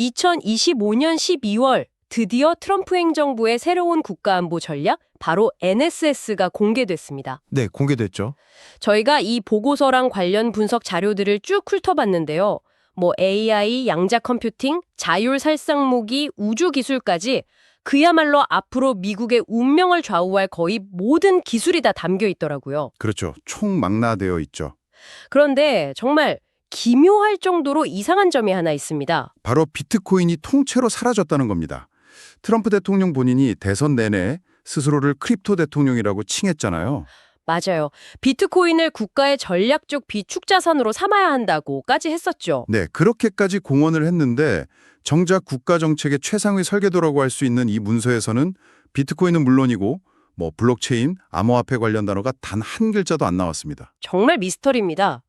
2025년 12월 드디어 트럼프 행정부의 새로운 국가안보 전략, 바로 NSS가 공개됐습니다. 네, 공개됐죠. 저희가 이 보고서랑 관련 분석 자료들을 쭉 훑어봤는데요. AI, 양자 컴퓨팅, 자율 살상무기, 우주 기술까지 그야말로 앞으로 미국의 운명을 좌우할 거의 모든 기술이 다 담겨 있더라고요. 그렇죠. 총망라되어 있죠. 그런데 정말 기묘할 정도로 이상한 점이 하나 있습니다. 바로 비트코인이 통째로 사라졌다는 겁니다. 트럼프 대통령 본인이 대선 내내 스스로를 크립토 대통령이라고 칭했잖아요. 맞아요. 비트코인을 국가의 전략적 비축 자산으로 삼아야 한다고까지 했었죠. 네, 그렇게까지 공언을 했는데 정작 국가 정책의 최상위 설계도라고 할 수 있는 이 문서에서는 비트코인은 물론이고 블록체인, 암호화폐 관련 단어가 단 한 글자도 안 나왔습니다. 정말 미스터리입니다.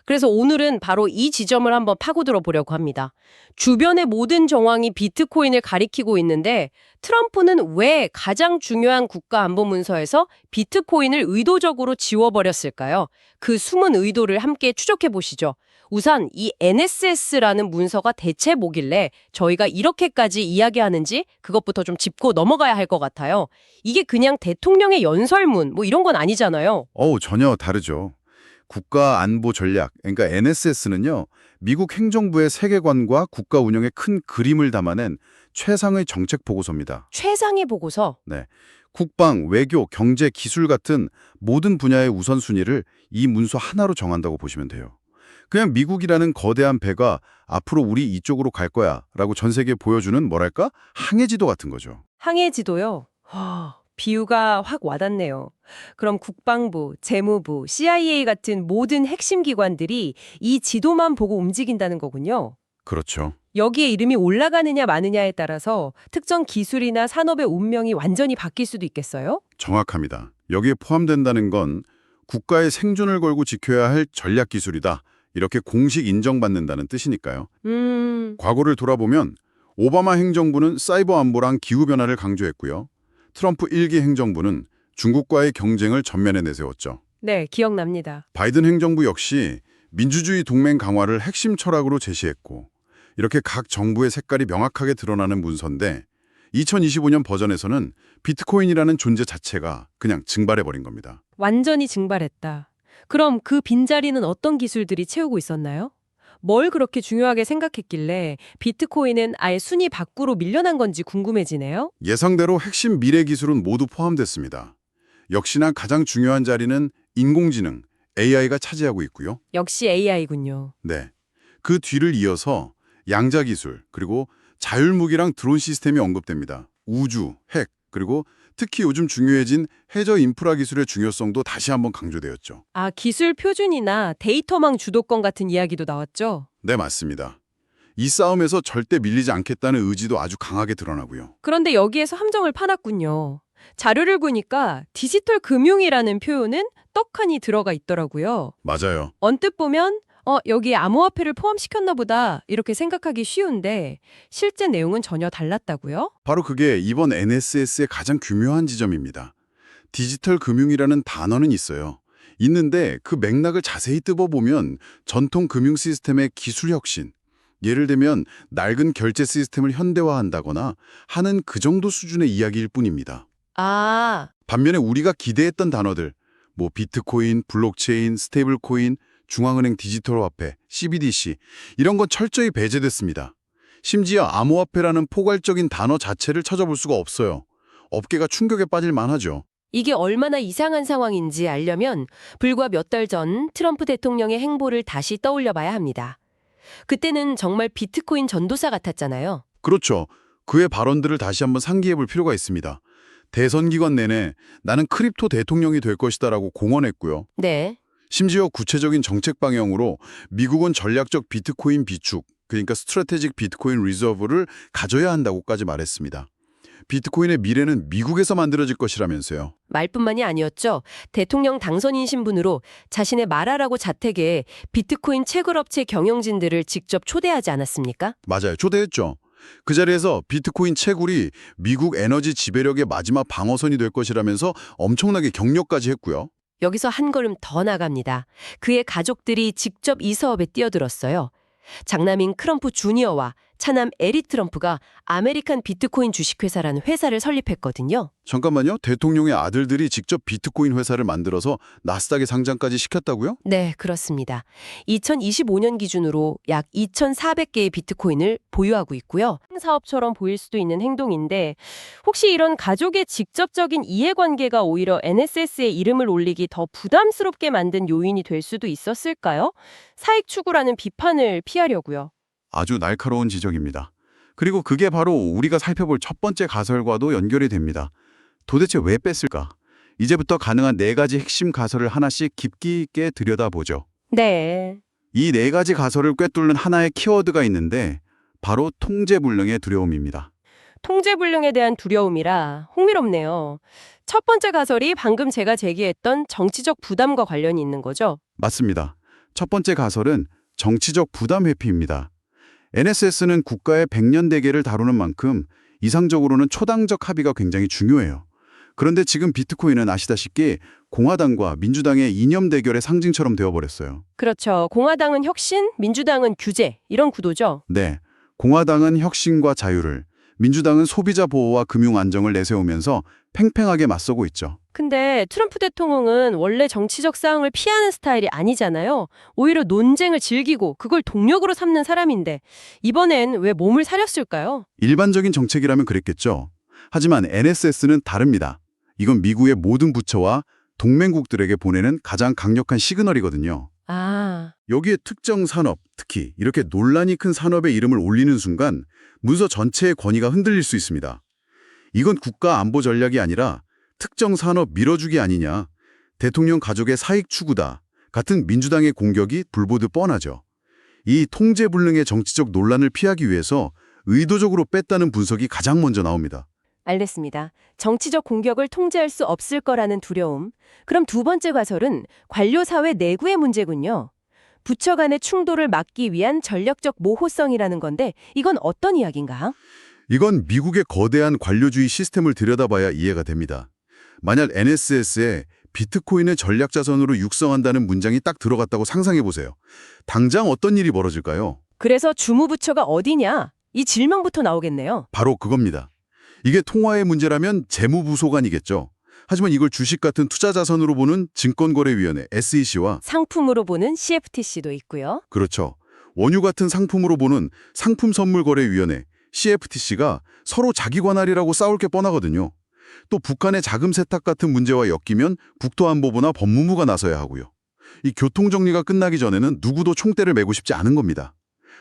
그래서 오늘은 바로 이 지점을 한번 파고들어 보려고 합니다. 주변의 모든 정황이 비트코인을 가리키고 있는데 트럼프는 왜 가장 중요한 국가안보 문서에서 비트코인을 의도적으로 지워버렸을까요? 그 숨은 의도를 함께 추적해 보시죠. 우선 이 NSS라는 문서가 대체 뭐길래 저희가 이렇게까지 이야기하는지 그것부터 좀 짚고 넘어가야 할 것 같아요. 이게 그냥 대통령의 연설문 이런 건 아니잖아요. 전혀 다르죠. 국가 안보 전략, 그러니까 NSS는요, 미국 행정부의 세계관과 국가 운영의 큰 그림을 담아낸 최상의 정책 보고서입니다. 최상의 보고서. 네. 국방, 외교, 경제, 기술 같은 모든 분야의 우선순위를 이 문서 하나로 정한다고 보시면 돼요. 그냥 미국이라는 거대한 배가 앞으로 우리 이쪽으로 갈 거야 라고 전 세계에 보여주는 뭐랄까? 항해지도 같은 거죠. 항해지도요? 비유가 확 와닿네요. 그럼 국방부, 재무부, CIA 같은 모든 핵심 기관들이 이 지도만 보고 움직인다는 거군요. 그렇죠. 여기에 이름이 올라가느냐 마느냐에 따라서 특정 기술이나 산업의 운명이 완전히 바뀔 수도 있겠어요? 정확합니다. 여기에 포함된다는 건 국가의 생존을 걸고 지켜야 할 전략 기술이다. 이렇게 공식 인정받는다는 뜻이니까요. 과거를 돌아보면 오바마 행정부는 사이버 안보랑 기후변화를 강조했고요. 트럼프 1기 행정부는 중국과의 경쟁을 전면에 내세웠죠. 네, 기억납니다. 바이든 행정부 역시 민주주의 동맹 강화를 핵심 철학으로 제시했고 이렇게 각 정부의 색깔이 명확하게 드러나는 문서인데 2025년 버전에서는 비트코인이라는 존재 자체가 그냥 증발해버린 겁니다. 완전히 증발했다. 그럼 그 빈자리는 어떤 기술들이 채우고 있었나요? 뭘 그렇게 중요하게 생각했길래 비트코인은 아예 순위 밖으로 밀려난 건지 궁금해지네요. 예상대로 핵심 미래 기술은 모두 포함됐습니다. 역시나 가장 중요한 자리는 인공지능, AI가 차지하고 있고요. 역시 AI군요. 네. 그 뒤를 이어서 양자 기술, 그리고 자율무기랑 드론 시스템이 언급됩니다. 우주, 핵, 그리고 특히 요즘 중요해진 해저 인프라 기술의 중요성도 다시 한번 강조되었죠. 기술 표준이나 데이터망 주도권 같은 이야기도 나왔죠? 네, 맞습니다. 이 싸움에서 절대 밀리지 않겠다는 의지도 아주 강하게 드러나고요. 그런데 여기에서 함정을 파놨군요. 자료를 보니까 디지털 금융이라는 표현은 떡하니 들어가 있더라고요. 맞아요. 언뜻 보면 여기에 암호화폐를 포함시켰나 보다 이렇게 생각하기 쉬운데 실제 내용은 전혀 달랐다고요? 바로 그게 이번 NSS의 가장 교묘한 지점입니다. 디지털 금융이라는 단어는 있어요. 있는데 그 맥락을 자세히 뜯어보면 전통 금융 시스템의 기술 혁신, 예를 들면 낡은 결제 시스템을 현대화한다거나 하는 그 정도 수준의 이야기일 뿐입니다. 반면에 우리가 기대했던 단어들, 비트코인, 블록체인, 스테이블코인, 중앙은행 디지털 화폐, CBDC 이런 건 철저히 배제됐습니다. 심지어 암호화폐라는 포괄적인 단어 자체를 찾아볼 수가 없어요. 업계가 충격에 빠질 만하죠. 이게 얼마나 이상한 상황인지 알려면 불과 몇 달 전 트럼프 대통령의 행보를 다시 떠올려 봐야 합니다. 그때는 정말 비트코인 전도사 같았잖아요. 그렇죠. 그의 발언들을 다시 한번 상기해 볼 필요가 있습니다. 대선 기간 내내 나는 크립토 대통령이 될 것이다라고 공언했고요. 네. 심지어 구체적인 정책 방향으로 미국은 전략적 비트코인 비축, 그러니까 스트래테직 비트코인 리저브를 가져야 한다고까지 말했습니다. 비트코인의 미래는 미국에서 만들어질 것이라면서요. 말뿐만이 아니었죠. 대통령 당선인 신분으로 자신의 말하라고 자택에 비트코인 채굴업체 경영진들을 직접 초대하지 않았습니까? 맞아요. 초대했죠. 그 자리에서 비트코인 채굴이 미국 에너지 지배력의 마지막 방어선이 될 것이라면서 엄청나게 격려까지 했고요. 여기서 한 걸음 더 나갑니다. 그의 가족들이 직접 이 사업에 뛰어들었어요. 장남인 트럼프 주니어와 차남 에릭 트럼프가 아메리칸 비트코인 주식회사라는 회사를 설립했거든요. 잠깐만요. 대통령의 아들들이 직접 비트코인 회사를 만들어서 나스닥에 상장까지 시켰다고요? 네, 그렇습니다. 2025년 기준으로 약 2,400개의 비트코인을 보유하고 있고요. 사업처럼 보일 수도 있는 행동인데 혹시 이런 가족의 직접적인 이해관계가 오히려 NSS의 이름을 올리기 더 부담스럽게 만든 요인이 될 수도 있었을까요? 사익 추구라는 비판을 피하려고요. 아주 날카로운 지적입니다. 그리고 그게 바로 우리가 살펴볼 첫 번째 가설과도 연결이 됩니다. 도대체 왜 뺐을까? 이제부터 가능한 4가지 핵심 가설을 하나씩 깊이 있게 들여다보죠. 네. 이 4가지 가설을 꿰뚫는 하나의 키워드가 있는데 바로 통제불능의 두려움입니다. 통제불능에 대한 두려움이라 흥미롭네요. 첫 번째 가설이 방금 제가 제기했던 정치적 부담과 관련이 있는 거죠. 맞습니다. 첫 번째 가설은 정치적 부담 회피입니다. NSS는 국가의 100년 대계를 다루는 만큼 이상적으로는 초당적 합의가 굉장히 중요해요. 그런데 지금 비트코인은 아시다시피 공화당과 민주당의 이념 대결의 상징처럼 되어버렸어요. 그렇죠. 공화당은 혁신, 민주당은 규제 이런 구도죠. 네, 공화당은 혁신과 자유를, 민주당은 소비자 보호와 금융 안정을 내세우면서 팽팽하게 맞서고 있죠. 근데 트럼프 대통령은 원래 정치적 싸움을 피하는 스타일이 아니잖아요. 오히려 논쟁을 즐기고 그걸 동력으로 삼는 사람인데 이번엔 왜 몸을 사렸을까요? 일반적인 정책이라면 그랬겠죠. 하지만 NSS는 다릅니다. 이건 미국의 모든 부처와 동맹국들에게 보내는 가장 강력한 시그널이거든요. 아, 여기에 특정 산업, 특히 이렇게 논란이 큰 산업의 이름을 올리는 순간 문서 전체의 권위가 흔들릴 수 있습니다. 이건 국가 안보 전략이 아니라 특정 산업 밀어주기 아니냐, 대통령 가족의 사익 추구다 같은 민주당의 공격이 불보듯 뻔하죠. 이 통제불능의 정치적 논란을 피하기 위해서 의도적으로 뺐다는 분석이 가장 먼저 나옵니다. 알겠습니다. 정치적 공격을 통제할 수 없을 거라는 두려움. 그럼 두 번째 가설은 관료사회 내부의 문제군요. 부처 간의 충돌을 막기 위한 전략적 모호성이라는 건데 이건 어떤 이야기인가? 이건 미국의 거대한 관료주의 시스템을 들여다봐야 이해가 됩니다. 만약 NSS에 비트코인을 전략자산으로 육성한다는 문장이 딱 들어갔다고 상상해보세요. 당장 어떤 일이 벌어질까요? 그래서 주무부처가 어디냐? 이 질문부터 나오겠네요. 바로 그겁니다. 이게 통화의 문제라면 재무부소관이겠죠. 하지만 이걸 주식 같은 투자자산으로 보는 증권거래위원회 SEC와 상품으로 보는 CFTC도 있고요. 그렇죠. 원유 같은 상품으로 보는 상품선물거래위원회 CFTC가 서로 자기 관할이라고 싸울 게 뻔하거든요. 또 북한의 자금 세탁 같은 문제와 엮이면 국토안보부나 법무부가 나서야 하고요. 이 교통정리가 끝나기 전에는 누구도 총대를 메고 싶지 않은 겁니다.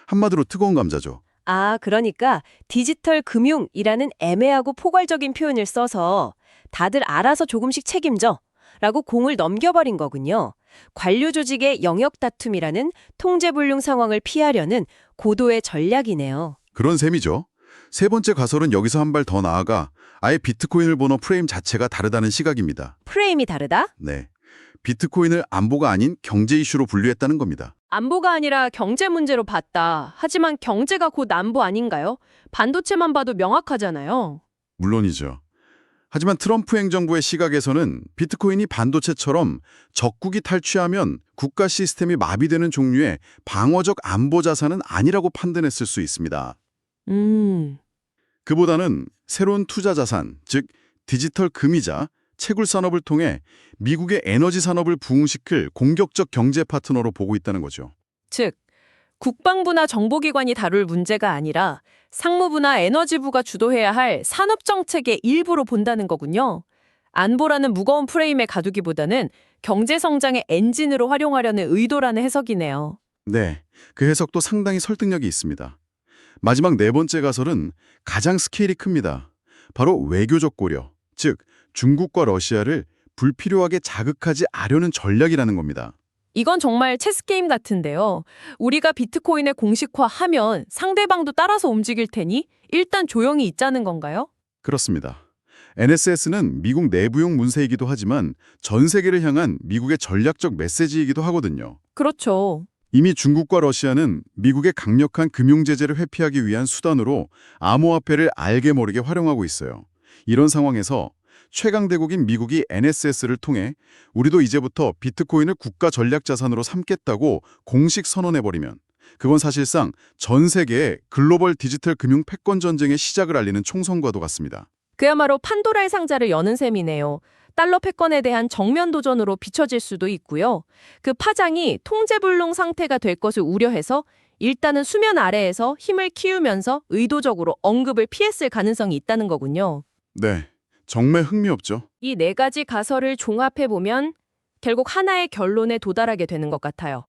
한마디로 뜨거운 감자죠. 아, 그러니까 디지털 금융이라는 애매하고 포괄적인 표현을 써서 다들 알아서 조금씩 책임져 라고 공을 넘겨버린 거군요. 관료 조직의 영역 다툼이라는 통제불능 상황을 피하려는 고도의 전략이네요. 그런 셈이죠. 세 번째 가설은 여기서 한 발 더 나아가 아예 비트코인을 보는 프레임 자체가 다르다는 시각입니다. 프레임이 다르다? 네. 비트코인을 안보가 아닌 경제 이슈로 분류했다는 겁니다. 안보가 아니라 경제 문제로 봤다. 하지만 경제가 곧 안보 아닌가요? 반도체만 봐도 명확하잖아요. 물론이죠. 하지만 트럼프 행정부의 시각에서는 비트코인이 반도체처럼 적국이 탈취하면 국가 시스템이 마비되는 종류의 방어적 안보 자산은 아니라고 판단했을 수 있습니다. 그보다는 새로운 투자 자산, 즉 디지털 금이자 채굴 산업을 통해 미국의 에너지 산업을 부흥시킬 공격적 경제 파트너로 보고 있다는 거죠. 즉, 국방부나 정보기관이 다룰 문제가 아니라 상무부나 에너지부가 주도해야 할 산업정책의 일부로 본다는 거군요. 안보라는 무거운 프레임에 가두기보다는 경제성장의 엔진으로 활용하려는 의도라는 해석이네요. 네, 그 해석도 상당히 설득력이 있습니다. 마지막 네 번째 가설은 가장 스케일이 큽니다. 바로 외교적 고려, 즉 중국과 러시아를 불필요하게 자극하지 않으려는 전략이라는 겁니다. 이건 정말 체스게임 같은데요. 우리가 비트코인을 공식화하면 상대방도 따라서 움직일 테니 일단 조용히 있자는 건가요? 그렇습니다. NSS는 미국 내부용 문서이기도 하지만 전 세계를 향한 미국의 전략적 메시지이기도 하거든요. 그렇죠. 이미 중국과 러시아는 미국의 강력한 금융 제재를 회피하기 위한 수단으로 암호화폐를 알게 모르게 활용하고 있어요. 이런 상황에서 최강 대국인 미국이 NSS를 통해 우리도 이제부터 비트코인을 국가 전략 자산으로 삼겠다고 공식 선언해버리면 그건 사실상 전 세계의 글로벌 디지털 금융 패권 전쟁의 시작을 알리는 총선과도 같습니다. 그야말로 판도라의 상자를 여는 셈이네요. 달러 패권에 대한 정면 도전으로 비춰질 수도 있고요. 그 파장이 통제불능 상태가 될 것을 우려해서 일단은 수면 아래에서 힘을 키우면서 의도적으로 언급을 피했을 가능성이 있다는 거군요. 네, 정말 흥미롭죠. 이 네 가지 가설을 종합해보면 결국 하나의 결론에 도달하게 되는 것 같아요.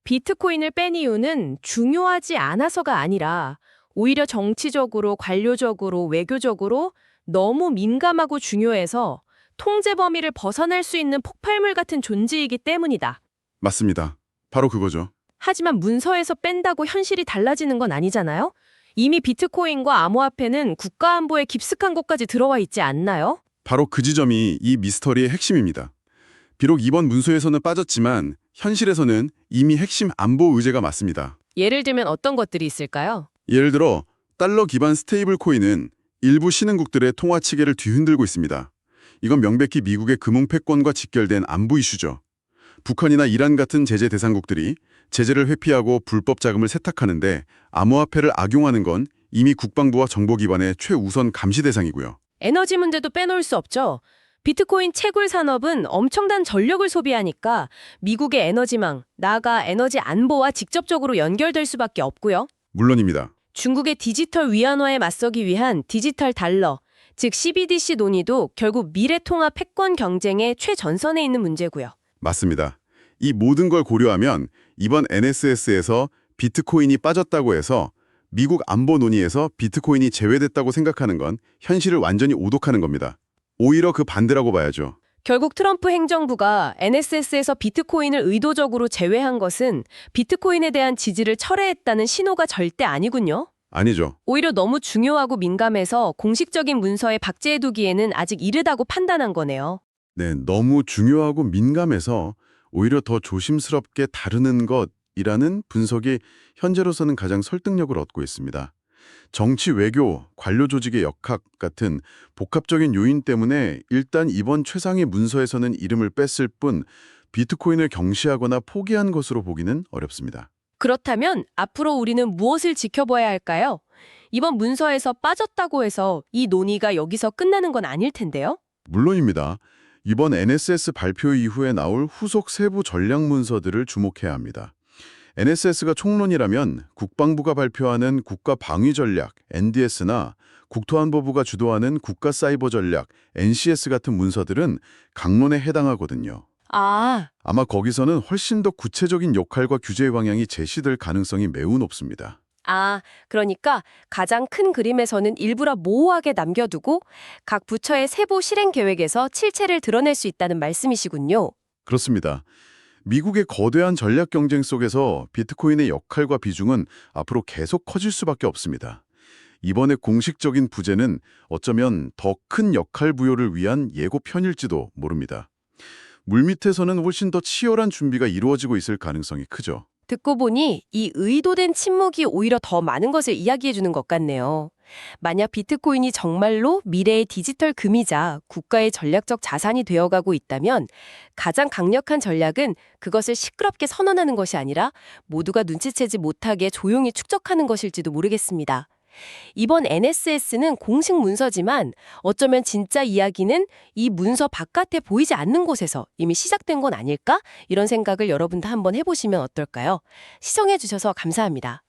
비트코인을 뺀 이유는 중요하지 않아서가 아니라 오히려 정치적으로, 관료적으로, 외교적으로 너무 민감하고 중요해서 통제 범위를 벗어날 수 있는 폭발물 같은 존재이기 때문이다. 맞습니다. 바로 그거죠. 하지만 문서에서 뺀다고 현실이 달라지는 건 아니잖아요? 이미 비트코인과 암호화폐는 국가안보에 깊숙한 곳까지 들어와 있지 않나요? 바로 그 지점이 이 미스터리의 핵심입니다. 비록 이번 문서에서는 빠졌지만 현실에서는 이미 핵심 안보 의제가 맞습니다. 예를 들면 어떤 것들이 있을까요? 예를 들어 달러 기반 스테이블 코인은 일부 신흥국들의 통화 체계를 뒤흔들고 있습니다. 이건 명백히 미국의 금융 패권과 직결된 안보 이슈죠. 북한이나 이란 같은 제재 대상국들이 제재를 회피하고 불법 자금을 세탁하는데 암호화폐를 악용하는 건 이미 국방부와 정보 기관의 최우선 감시 대상이고요. 에너지 문제도 빼놓을 수 없죠. 비트코인 채굴 산업은 엄청난 전력을 소비하니까 미국의 에너지망, 나아가 에너지 안보와 직접적으로 연결될 수밖에 없고요. 물론입니다. 중국의 디지털 위안화에 맞서기 위한 디지털 달러, 즉 CBDC 논의도 결국 미래통합 패권 경쟁의 최전선에 있는 문제고요. 맞습니다. 이 모든 걸 고려하면 이번 NSS에서 비트코인이 빠졌다고 해서 미국 안보 논의에서 비트코인이 제외됐다고 생각하는 건 현실을 완전히 오독하는 겁니다. 오히려 그 반대라고 봐야죠. 결국 트럼프 행정부가 NSS에서 비트코인을 의도적으로 제외한 것은 비트코인에 대한 지지를 철회했다는 신호가 절대 아니군요. 아니죠. 오히려 너무 중요하고 민감해서 공식적인 문서에 박제해두기에는 아직 이르다고 판단한 거네요. 네, 너무 중요하고 민감해서 오히려 더 조심스럽게 다루는 것이라는 분석이 현재로서는 가장 설득력을 얻고 있습니다. 정치, 외교, 관료 조직의 역학 같은 복합적인 요인 때문에 일단 이번 최상위 문서에서는 이름을 뺐을 뿐 비트코인을 경시하거나 포기한 것으로 보기는 어렵습니다. 그렇다면 앞으로 우리는 무엇을 지켜봐야 할까요? 이번 문서에서 빠졌다고 해서 이 논의가 여기서 끝나는 건 아닐 텐데요. 물론입니다. 이번 NSS 발표 이후에 나올 후속 세부 전략 문서들을 주목해야 합니다. NSS가 총론이라면 국방부가 발표하는 국가 방위 전략 NDS나 국토안보부가 주도하는 국가 사이버 전략 NCS 같은 문서들은 강론에 해당하거든요. 아마 거기서는 훨씬 더 구체적인 역할과 규제 방향이 제시될 가능성이 매우 높습니다. 그러니까 가장 큰 그림에서는 일부러 모호하게 남겨두고 각 부처의 세부 실행 계획에서 실체를 드러낼 수 있다는 말씀이시군요. 그렇습니다. 미국의 거대한 전략 경쟁 속에서 비트코인의 역할과 비중은 앞으로 계속 커질 수밖에 없습니다. 이번에 공식적인 부재는 어쩌면 더 큰 역할 부여를 위한 예고편일지도 모릅니다. 물밑에서는 훨씬 더 치열한 준비가 이루어지고 있을 가능성이 크죠. 듣고 보니 이 의도된 침묵이 오히려 더 많은 것을 이야기해주는 것 같네요. 만약 비트코인이 정말로 미래의 디지털 금이자 국가의 전략적 자산이 되어가고 있다면 가장 강력한 전략은 그것을 시끄럽게 선언하는 것이 아니라 모두가 눈치채지 못하게 조용히 축적하는 것일지도 모르겠습니다. 이번 NSS는 공식 문서지만 어쩌면 진짜 이야기는 이 문서 바깥에 보이지 않는 곳에서 이미 시작된 건 아닐까? 이런 생각을 여러분도 한번 해보시면 어떨까요? 시청해 주셔서 감사합니다.